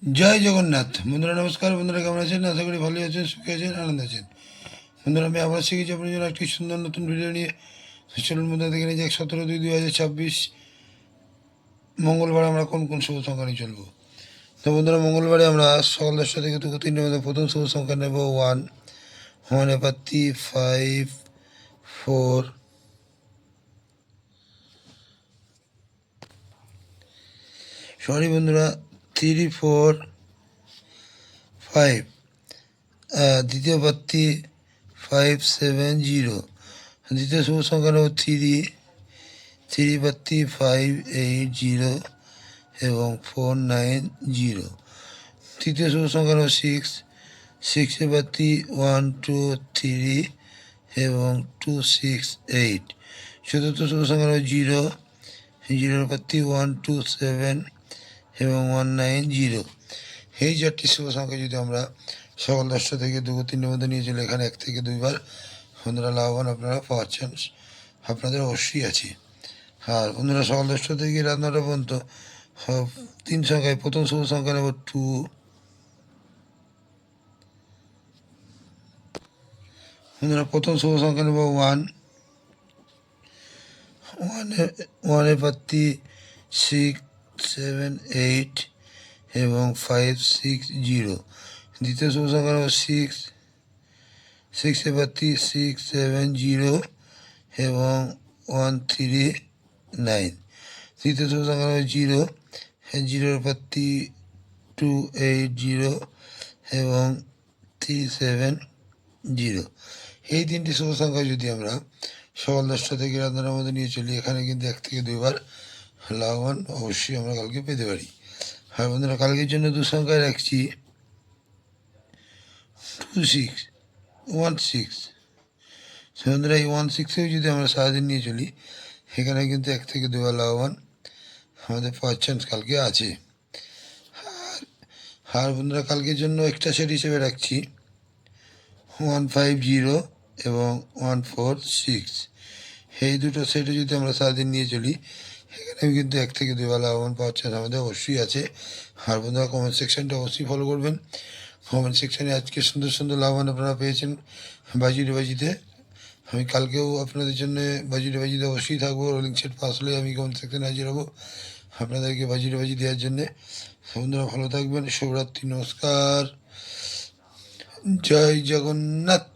জয় জগন্নাথ। বন্ধুরা নমস্কার। বন্ধুরা কেমন আছেন? আশা করি ভালোই আছেন, সুখে আছেন, আনন্দ আছেন। বন্ধুরা আমি আবার শিখেছি আপনার জন্য একটি সুন্দর নতুন ভিডিও নিয়ে। চলুন বন্ধুরা দেখে নিয়ে যাক 17/2/2026 মঙ্গলবার আমরা কোন কোন শুভ সংখ্যা নিয়ে চলবো। তো বন্ধুরা মঙ্গলবারে আমরা সকাল 10টা থেকে দুপুর 3টের মধ্যে প্রথম শুভ সংখ্যা নেব 1, 1 এর পাত্তি 5, 4, সরি বন্ধুরা 3, 4, 5। দ্বিতীয় পাত্তি 5, 7, 0। দ্বিতীয় শুভ সংখ্যা নেব 3, 3 পাত্তি 5, 8, 0 এবং 4, 9, 0। তৃতীয় শুভ সংখ্যা নেব 6, 6 পাত্তি 1, 2, 3 এবং 2, 6, 8। চতুর্থ শুভ সংখ্যা নেব 0, 0 পাত্তি 1, 2, 7 এবং 1, 9, 0। এই 4টি শুভ সংখ্যা যদি আমরা সকাল 10টা থেকে দুপুর 3টের মধ্যে নিয়ে চলে এখানে 1 থেকে 2বার বন্ধুরা লাভবান আপনারা পাওয়ার চান্স আপনাদের অবশ্যই আছে। আর বন্ধুরা সকাল 10টা থেকে রাত 9টা পর্যন্ত 3 সংখ্যায় প্রথম শুভ সংখ্যা নেব 2, বন্ধুরা প্রথম শুভ সংখ্যা নেব 1, 1 এর পাত্তি 6, 7, 8 এবং 5, 6, 0। দ্বিতীয় শুভ সংখ্যা নেব 6, 6 এর পাত্তি 6, 7, 0 এবং 1, 3, 9। তৃতীয় শুভ সংখ্যা নেব 0, 0 এর পাত্তি 2, 8, 0 এবং 3, 7, 0। এই 3টি শুভ সংখ্যা যদি আমরা সকাল 10টা থেকে রাত 9টার মধ্যে নিয়ে চলি এখানে কিন্তু 1 থেকে 2বার লাভবান অবশ্যই আমরা কালকে পেতে পারি। আর বন্ধুরা কালকের জন্য 2 সংখ্যায় রাখছি 2, 6, 1, 6। বন্ধুরা এই 1, 6-এও যদি আমরা সারাদিন নিয়ে চলি এখানে কিন্তু 1 থেকে 2বার লাভবান আমাদের পাওয়ার চান্স কালকে আছে। আর বন্ধুরা কালকের জন্য এক্সট্রা সেট হিসেবে রাখছি 1, 5, 0 এবং 1, 4, 6। এই দুটো সেটে যদি আমরা সারাদিন নিয়ে চলি এখানেও কিন্তু 1 থেকে 2বার লাভবান পাওয়ার চান্স আমাদের অবশ্যই আছে। আর বন্ধুরা কমেন্ট সেকশনটা অবশ্যই ফলো করবেন। কমেন্ট সেকশানে আজকে সুন্দর সুন্দর লাভবান আপনারা পেয়েছেন বাজিতে। আমি কালকেও আপনাদের জন্য বাজিতে অবশ্যই থাকবো। রোলিং সেট পাস হলে আমি কমেন্ট সেকশানে হাজির হবো আপনাদেরকে বাজি দেওয়ার জন্যে। বন্ধুরা ভালো থাকবেন। শুভরাত্রি, নমস্কার, জয় জগন্নাথ।